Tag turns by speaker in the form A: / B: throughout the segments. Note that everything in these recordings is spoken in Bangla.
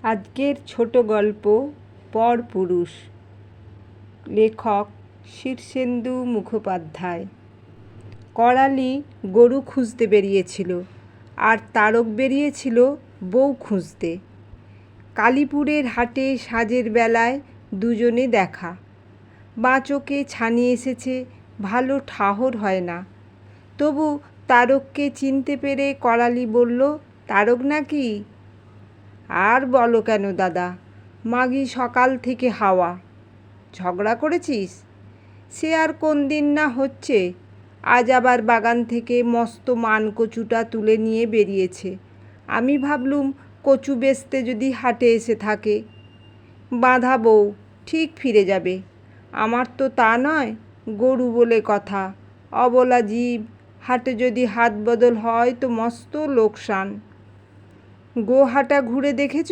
A: আজকের ছোট গল্প পরপুরুষ। লেখক শীর্ষেন্দু মুখোপাধ্যায়। করালি গরু খুঁজতে বেরিয়েছিল, আর তারক বেরিয়েছিল বউ খুঁজতে। কালীপুরের হাটে সাঁঝের বেলায় দুজনে দেখা। বাঁ চোখে ছানি এসেছে, ভালো ঠাহর হয় না। তবু তারককে চিনতে পেরে করালি বলল, তারক নাকি? আর বলো কেন দাদা, মাগি সকাল থেকে হাওয়া। ঝগড়া করেছিস? সে আর কোন দিন না হচ্ছে। আজ আবার বাগান থেকে মস্ত মানকচুটা তুলে নিয়ে বেরিয়েছে। আমি ভাবলুম কচু বেচতে যদি হাটে এসে থাকে। বাঁধা বউ, ঠিক ফিরে যাবে। আমার তো তা নয়, গরু বলে কথা, অবলা জীব, হাটে যদি হাত বদল হয় তো মস্ত লোকসান। গোহাটা ঘুরে দেখেছ?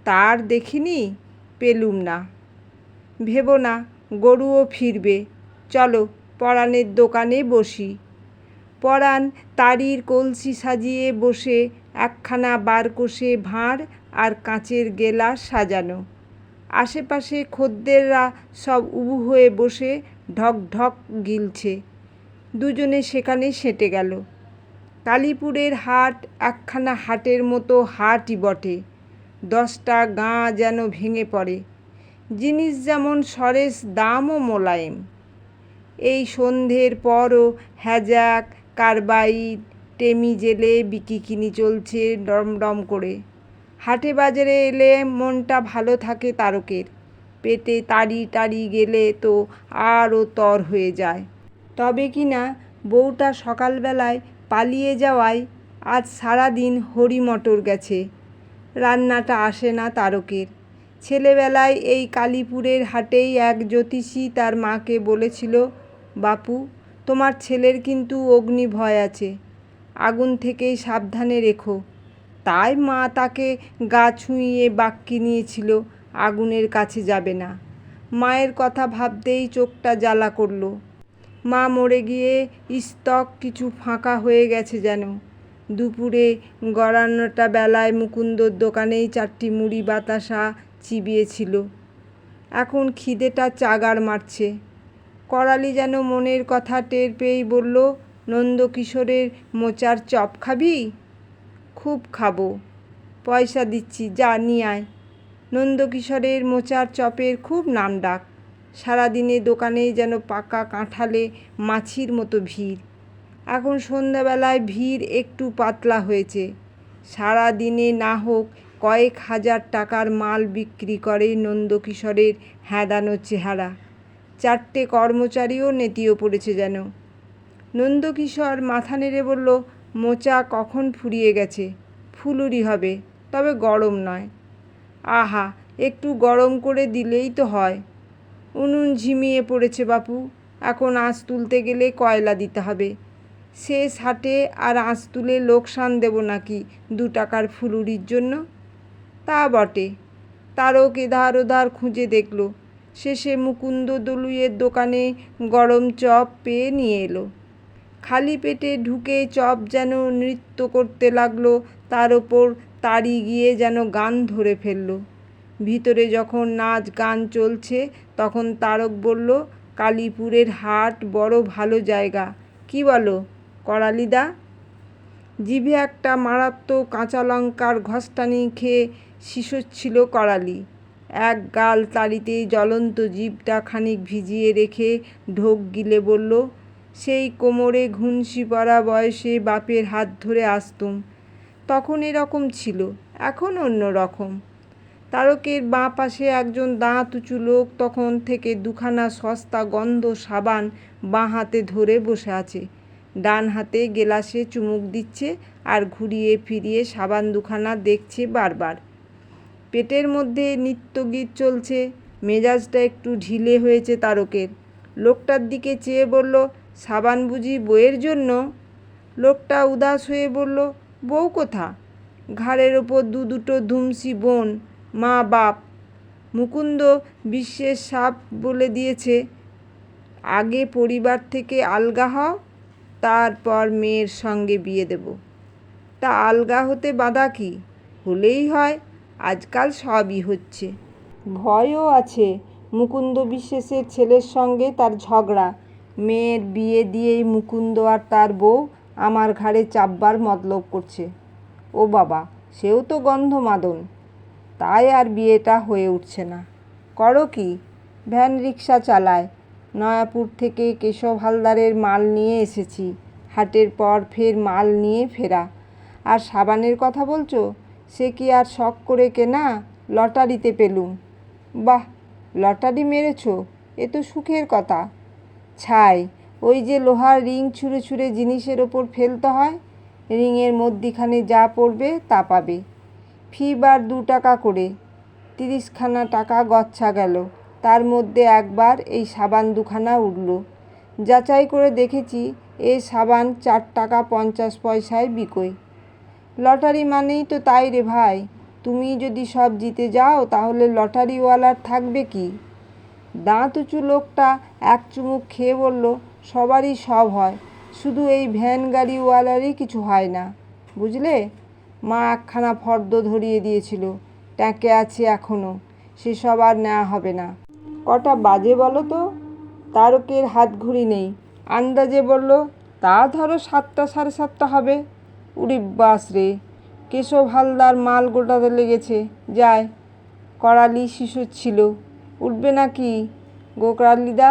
A: তার দেখিনি, পেলুম না। ভেবো না, গরুও ফিরবে। চলো পরাণের দোকানে বসি। পরাণ তাড়ির কলসি সাজিয়ে বসে, একখানা বারকষে ভাঁড় আর কাঁচের গেলাস সাজানো। আশেপাশে খদ্দেররা সব উবু হয়ে বসে ঢক ঢক গিলছে। দুজনে সেখানে সেঁটে গেল। কালীপুরের হাট একখানা হাটের মতো হাটই বটে। 10টা গাঁ যেন ভেঙে পড়ে। জিনিস যেমন সরেস, দামও মোলায়েম। এই সন্ধ্যের পরও হ্যাজাক, কারবাইড, টেমি জেলে বিকিকিনি চলছে ডমডম করে। হাটে বাজারে এলে মনটা ভালো থাকে তারকের। পেটে তাড়ি টাড়ি গেলে তো আরও তর হয়ে যায়। তবে কি না বউটা সকালবেলায় পালিয়ে যাওয়ায় আজ সারাদিন হরিমটর গেছে। রান্নাটা আসে না তারকের। ছেলেবেলায় এই কালীপুরের হাটেই এক জ্যোতিষী তার মাকে বলেছিল, বাপু, তোমার ছেলের কিন্তু অগ্নি ভয় আছে, আগুন থেকেই সাবধানে রেখো। তাই মা তাকে গা ছুঁইয়ে বাক্যি নিয়েছিল, আগুনের কাছে যাবে না। মায়ের কথা ভাবতেই চোখটা জ্বালা করল। মা মরে গিয়ে স্তক কিছু ফাঁকা হয়ে গেছে যেন। দুপুরে গড়ানোটা বেলায় মুকুন্দর দোকানেই 4টি মুড়ি বাতাসা চিবিয়েছিল। এখন খিদেটা চাগার মারছে। করালি যেন মনের কথা টের পেয়েই বলল, নন্দকিশোরের মোচার চপ খাবি? খুব খাবো, পয়সা দিচ্ছি, যা নিয়ে আয়। নন্দকিশোরের মোচার চপের খুব নামডাক। সারাদিনে দোকানেই যেন পাকা কাঁঠালে মাছির মতো ভিড়। এখন সন্ধ্যাবেলায় ভিড় একটু পাতলা হয়েছে। সারা দিনে না হোক কয়েক হাজার টাকার মাল বিক্রি করে নন্দকিশোরের হ্যাঁদানো চেহারা। 4টে কর্মচারীও নেতিয়ে পড়েছে যেন। নন্দকিশোর মাথা নেড়ে বলল, মোচা কখন ফুরিয়ে গেছে, ফুলুরি হবে, তবে গরম নয়। আহা, একটু গরম করে দিলেই তো হয়। উনুন ঝিমিয়ে পড়েছে বাপু, এখন আঁচ তুলতে গেলে কয়লা দিতে হবে। শেষ হাটে আর আঁচ তুলে লোকসান দেব নাকি 2 টাকার ফুলুরির জন্য? তা বটে। তারক এধার ওধার খুঁজে দেখল। শেষে মুকুন্দ দলুইয়ের দোকানে গরম চপ পেয়ে নিয়ে এলো। খালি পেটে ঢুকে চপ যেন নৃত্য করতে লাগলো। তার ওপর তাড়ি গিয়ে যেন গান ধরে ফেলল। ভিতরে যখন নাচ গান চলছে তখন তারক বলল, কালীপুরের হাট বড় ভালো জায়গা, কি বলো করালিদা? জিভে একটা মারাত্মক কাঁচা লঙ্কার ঘষ্টানি খেয়ে শিশোচ্ছিল করালি। এক গাল তাড়িতেই জ্বলন্ত জিভটা খানিক ভিজিয়ে রেখে ঢোক গিলে বলল, সেই কোমরে ঘুনসি পরা বয়সে বাপের হাত ধরে আসতুম, তখন এরকম ছিল, এখন অন্য রকম। তারকের বাঁ পাশে একজন দাঁত উঁচু লোক তখন থেকে 2খানা সস্তা গন্ধ সাবান বাঁ হাতে ধরে বসে আছে। ডান হাতে গেলাসে চুমুক দিচ্ছে আর ঘুরিয়ে ফিরিয়ে সাবান 2খানা দেখছে বারবার। পেটের মধ্যে নৃত্যগীত চলছে। মেজাজটা একটু ঢিলে হয়েছে তারকের। লোকটার দিকে চেয়ে বলল, সাবান বুঝি বউয়ের জন্য? লোকটা উদাস হয়ে বলল, বউ কোথা? ঘাড়ের ওপর দুটো ধুমসি বোন, মা বাপ। মুকুন্দ বিশ্বের সাপ বলে দিয়েছে, আগে পরিবার থেকে আলগা হও, তারপর মেয়ের সঙ্গে বিয়ে দেব। তা আলগা হতে বাধা কি? হলেই হয়। আজকাল সবই হচ্ছে। ভয়ও আছে, মুকুন্দ বিশ্বাসের ছেলের সঙ্গে তার ঝগড়া। মেয়ের বিয়ে দিয়েই মুকুন্দ আর তার বউ আমার ঘাড়ে চাপবার মতলব করছে। ও বাবা, সেও তো গন্ধমাদন। তাই আর বিয়েটা হয়ে উঠছে না। করো কি? ভ্যান রিক্সা চালায়। নয়াপুর থেকে কেশব হালদারের মাল নিয়ে এসেছি। হাটের পর ফের মাল নিয়ে ফেরা। আর সাবানের কথা বলছো, সে কি আর শখ করে কেনা? লটারিতে পেলুম। বাহ, লটারি মেরেছ, এ তো সুখের কথা। ছাই, ওই যে লোহার রিং ছুঁড়ে ছুঁড়ে জিনিসের ওপর ফেলতে হয়, রিংয়ের মধ্যিখানে যা পড়বে তা পাবে। ফি বার 2 টাকা করে, 30খানা টাকা গচ্ছা গেল। তার মধ্যে একবার এই সাবান 2খানা উঠল। যাচাই করে দেখেছি এ সাবান 4 টাকা 50 পয়সায় বিকোয়। লটারি মানেই তো তাই রে ভাই। তুমি যদি সব জিতে যাও তাহলে লটারিওয়ালার থাকবে কি? দাঁত উঁচু লোকটা এক চুমুক খেয়ে বলল, সবারই সব হয়, শুধু এই ভ্যান গাড়িওয়ালারই কিছু হয় না, বুঝলে? মা একখানা ফর্দ ধরিয়ে দিয়েছিল, ট্যাঁকে আছে এখনও, সেসব আর নেওয়া হবে না। কটা বাজে বলো তো? তারকের হাত ঘড়ি নেই, আন্দাজে বলল, তা ধরো 7টা 7:30 হবে। উরি বাস রে, কেশব হালদার মাল গোটাতে লেগেছে, যায়। করালি শিশু ছিল, উঠবে নাকি গো করালিদা?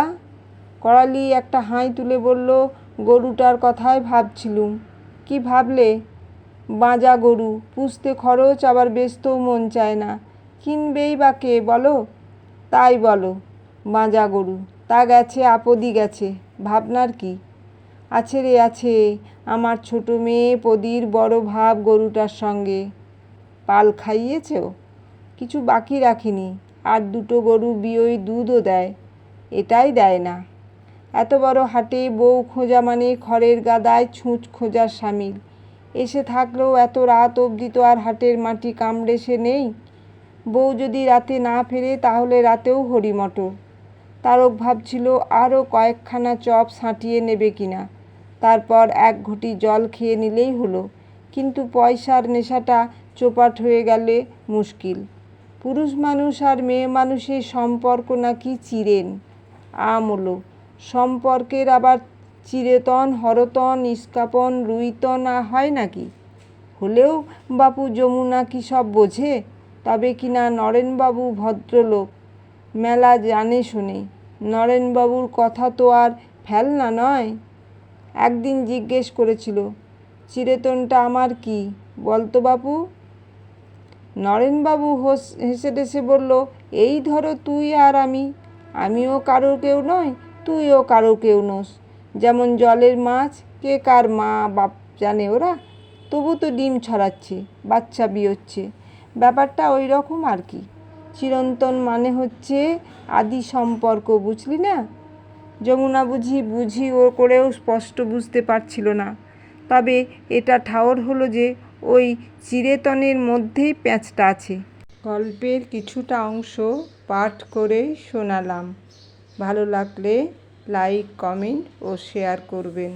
A: করালি একটা হাই তুলে বলল, গরুটার কথাই ভাবছিলুম। কি ভাবলে? বাঁজা গরু, পুষতে খরচ, আবার বেচতেও মন চায় না। কিনবেই বা কে বলো? তাই বলো, বাঁজা গরু, তা গেছে আপদই গেছে, ভাবনার কি আছে রে? আছে, আমার ছোট মেয়ে পদির বড় ভাব গরুটার সঙ্গে। পাল খাইয়েছেও, কিছু বাকি রাখিনি। আর 2টো গরু বিয়ই দুধও দেয়, এটাই দেয় না। এত বড় হাটে বউ খোঁজা মানে খড়ের গাদায় ছুঁচ খোঁজার সামিল। এসে থাকলেও এত রাত অবধি তো আর হাটের মাটি কামড়ে সে নেই। বউ যদি রাতে না ফেরে তাহলে রাতেও হরিমটর। তারক ভাবছিল আরও কয়েকখানা চপ সাঁটিয়ে নেবে কিনা, তারপর 1 ঘটি জল খেয়ে নিলেই হলো। কিন্তু পয়সার নেশাটা চোপাট হয়ে গেলে মুশকিল। পুরুষ মানুষ আর মেয়ে মানুষের সম্পর্ক নাকি চিরেন আমলো। সম্পর্কের আবার চিরেতন, হরতন, ইস্কাপন, রুইতন হয় নাকি? হলেও বাপু যমুনা কি সব বোঝে? তবে কিনা নরেনবাবু ভদ্রলোক, মেলা জানে শোনে। নরেনবাবুর কথা তো আর ফেলনা নয়। একদিন জিজ্ঞেস করেছিল, চিরেতনটা আমার কি বলতো বাপু? নরেনবাবু হেসে টেসে বলল, এই ধরো তুই আর আমি, আমিও কারো কেউ নয়, তুইও কারো কেউ নোস। যেমন জলের মাছ, কে কার মা বাপ জানে ওরা, তবু তো ডিম ছড়াচ্ছে, বাচ্চা বিয়োচ্ছে। ব্যাপারটা ওই রকম আর কি। চিরন্তন মানে হচ্ছে আদি সম্পর্ক, বুঝলি না? যমুনা বুঝি ও করেও স্পষ্ট বুঝতে পারছিল না। তবে এটা ঠাওর হলো যে ওই চিরেতনের মধ্যেই প্যাঁচটা আছে। গল্পের কিছুটা অংশ পাঠ করে শোনালাম। ভালো লাগলে লাইক, কমেন্ট ও শেয়ার করবেন।